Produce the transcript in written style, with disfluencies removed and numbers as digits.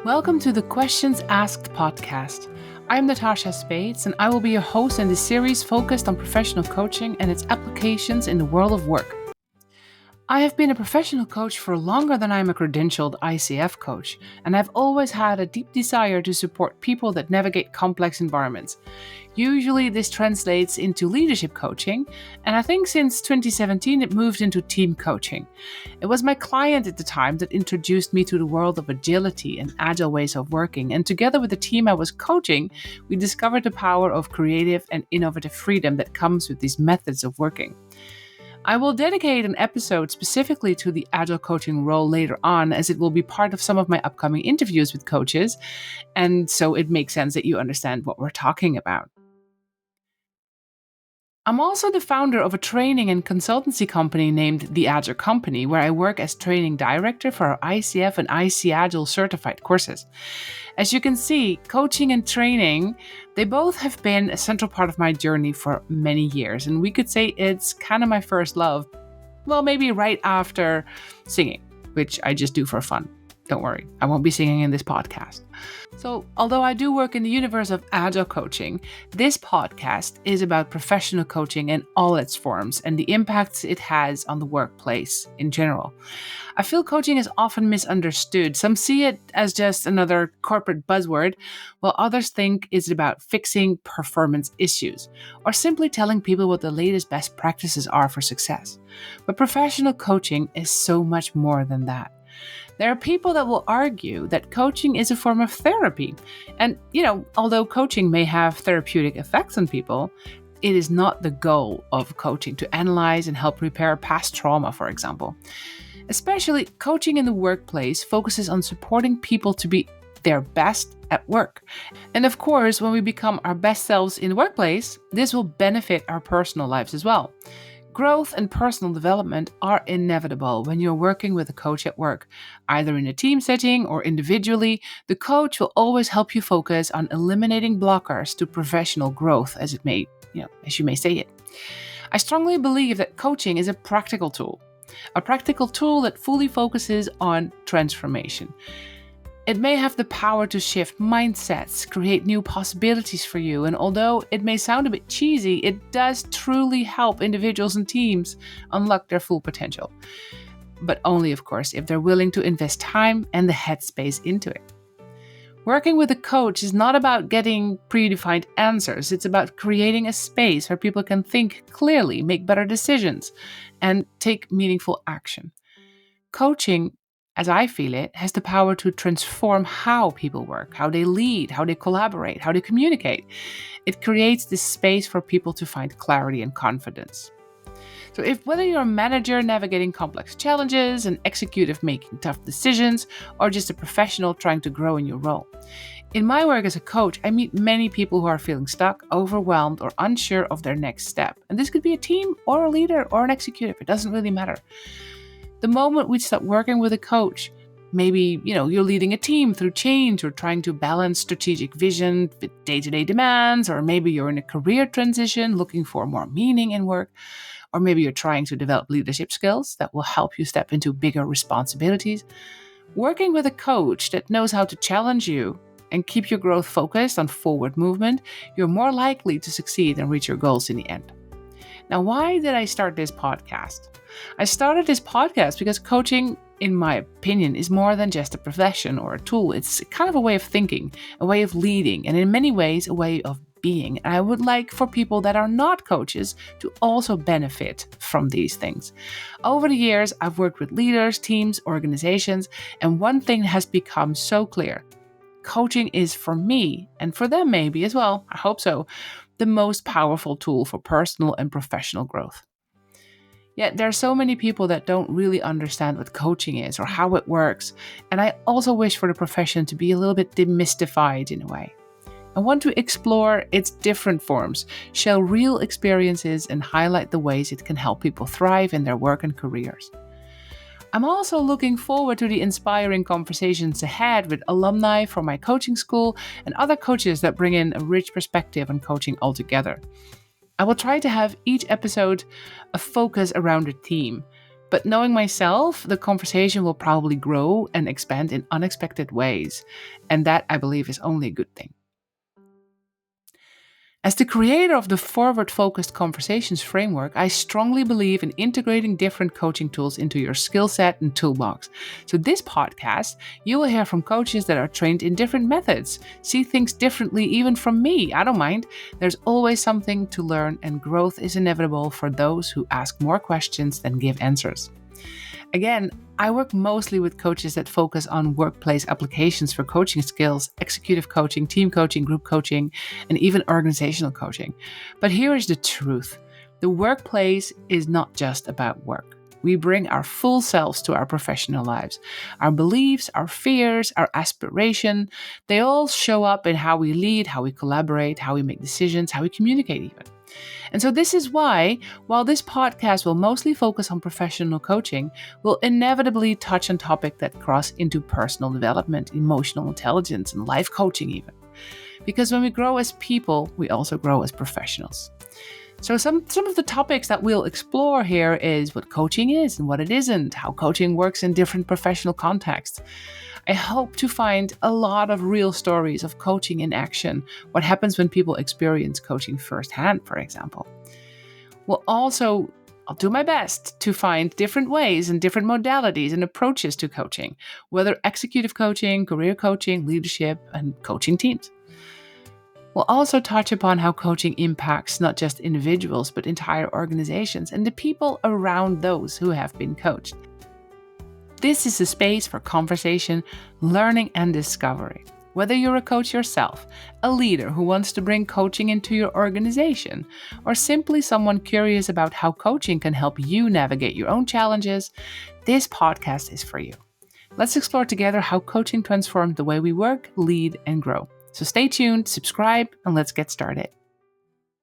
Welcome to the Questions Asked podcast. I'm Natascha Speets, and I will be your host in this series focused on professional coaching and its applications in the world of work. I have been a professional coach for longer than I'm a credentialed ICF coach, and I've always had a deep desire to support people that navigate complex environments. Usually this translates into leadership coaching, and I think since 2017 it moved into team coaching. It was my client at the time that introduced me to the world of agility and agile ways of working, and together with the team I was coaching, we discovered the power of creative and innovative freedom that comes with these methods of working. I will dedicate an episode specifically to the Agile coaching role later on, as it will be part of some of my upcoming interviews with coaches, and so it makes sense that you understand what we're talking about. I'm also the founder of a training and consultancy company named the Agile Company, where I work as training director for our ICF and ICAgile certified courses. As you can see, coaching and training, they both have been a central part of my journey for many years, and we could say it's kind of my first love. Well, maybe right after singing, which I just do for fun. Don't worry, I won't be singing in this podcast. So, although I do work in the universe of Agile coaching, this podcast is about professional coaching in all its forms and the impacts it has on the workplace in general. I feel coaching is often misunderstood. Some see it as just another corporate buzzword, while others think it's about fixing performance issues or simply telling people what the latest best practices are for success. But professional coaching is so much more than that. There are people that will argue that coaching is a form of therapy. And, although coaching may have therapeutic effects on people, it is not the goal of coaching to analyze and help repair past trauma, for example. Especially coaching in the workplace focuses on supporting people to be their best at work. And of course, when we become our best selves in the workplace, this will benefit our personal lives as well. Growth and personal development are inevitable when you're working with a coach at work. Either in a team setting or individually, the coach will always help you focus on eliminating blockers to professional growth, as you may say it. I strongly believe that coaching is a practical tool that fully focuses on transformation. It may have the power to shift mindsets, create new possibilities for you, and although it may sound a bit cheesy, it does truly help individuals and teams unlock their full potential. But only, of course, if they're willing to invest time and the headspace into it. Working with a coach is not about getting predefined answers. It's about creating a space where people can think clearly, make better decisions, and take meaningful action. Coaching, as I feel it, has the power to transform how people work, how they lead, how they collaborate, how they communicate. It creates this space for people to find clarity and confidence. So whether you're a manager navigating complex challenges, an executive making tough decisions, or just a professional trying to grow in your role. In my work as a coach, I meet many people who are feeling stuck, overwhelmed, or unsure of their next step. And this could be a team or a leader or an executive. It doesn't really matter. The moment we start working with a coach, maybe, you're leading a team through change or trying to balance strategic vision with day-to-day demands, or maybe you're in a career transition looking for more meaning in work, or maybe you're trying to develop leadership skills that will help you step into bigger responsibilities. Working with a coach that knows how to challenge you and keep your growth focused on forward movement, you're more likely to succeed and reach your goals in the end. Now, why did I start this podcast? I started this podcast because coaching, in my opinion, is more than just a profession or a tool. It's kind of a way of thinking, a way of leading, and in many ways, a way of being. And I would like for people that are not coaches to also benefit from these things. Over the years, I've worked with leaders, teams, organizations, and one thing has become so clear. Coaching is, for me, and for them maybe as well, I hope so, the most powerful tool for personal and professional growth. Yet there are so many people that don't really understand what coaching is or how it works, and I also wish for the profession to be a little bit demystified in a way. I want to explore its different forms, share real experiences, and highlight the ways it can help people thrive in their work and careers. I'm also looking forward to the inspiring conversations ahead with alumni from my coaching school and other coaches that bring in a rich perspective on coaching altogether. I will try to have each episode a focus around a theme, But knowing myself, the conversation will probably grow and expand in unexpected ways. And that, I believe, is only a good thing. As the creator of the Forward Focused Conversations framework, I strongly believe in integrating different coaching tools into your skill set and toolbox. So this podcast, you will hear from coaches that are trained in different methods, see things differently even from me. I don't mind. There's always something to learn, and growth is inevitable for those who ask more questions than give answers. Again, I work mostly with coaches that focus on workplace applications for coaching skills, executive coaching, team coaching, group coaching, and even organizational coaching. But here is the truth. The workplace is not just about work. We bring our full selves to our professional lives. Our beliefs, our fears, our aspiration, they all show up in how we lead, how we collaborate, how we make decisions, how we communicate even. And so this is why, while this podcast will mostly focus on professional coaching, we'll inevitably touch on topics that cross into personal development, emotional intelligence, and life coaching even. Because when we grow as people, we also grow as professionals. So some of the topics that we'll explore here is what coaching is and what it isn't, how coaching works in different professional contexts. I hope to find a lot of real stories of coaching in action, what happens when people experience coaching firsthand, for example. I'll do my best to find different ways and different modalities and approaches to coaching, whether executive coaching, career coaching, leadership, and coaching teams. We'll also touch upon how coaching impacts not just individuals, but entire organizations and the people around those who have been coached. This is a space for conversation, learning, and discovery. Whether you're a coach yourself, a leader who wants to bring coaching into your organization, or simply someone curious about how coaching can help you navigate your own challenges, this podcast is for you. Let's explore together how coaching transforms the way we work, lead, and grow. So stay tuned, subscribe, and let's get started.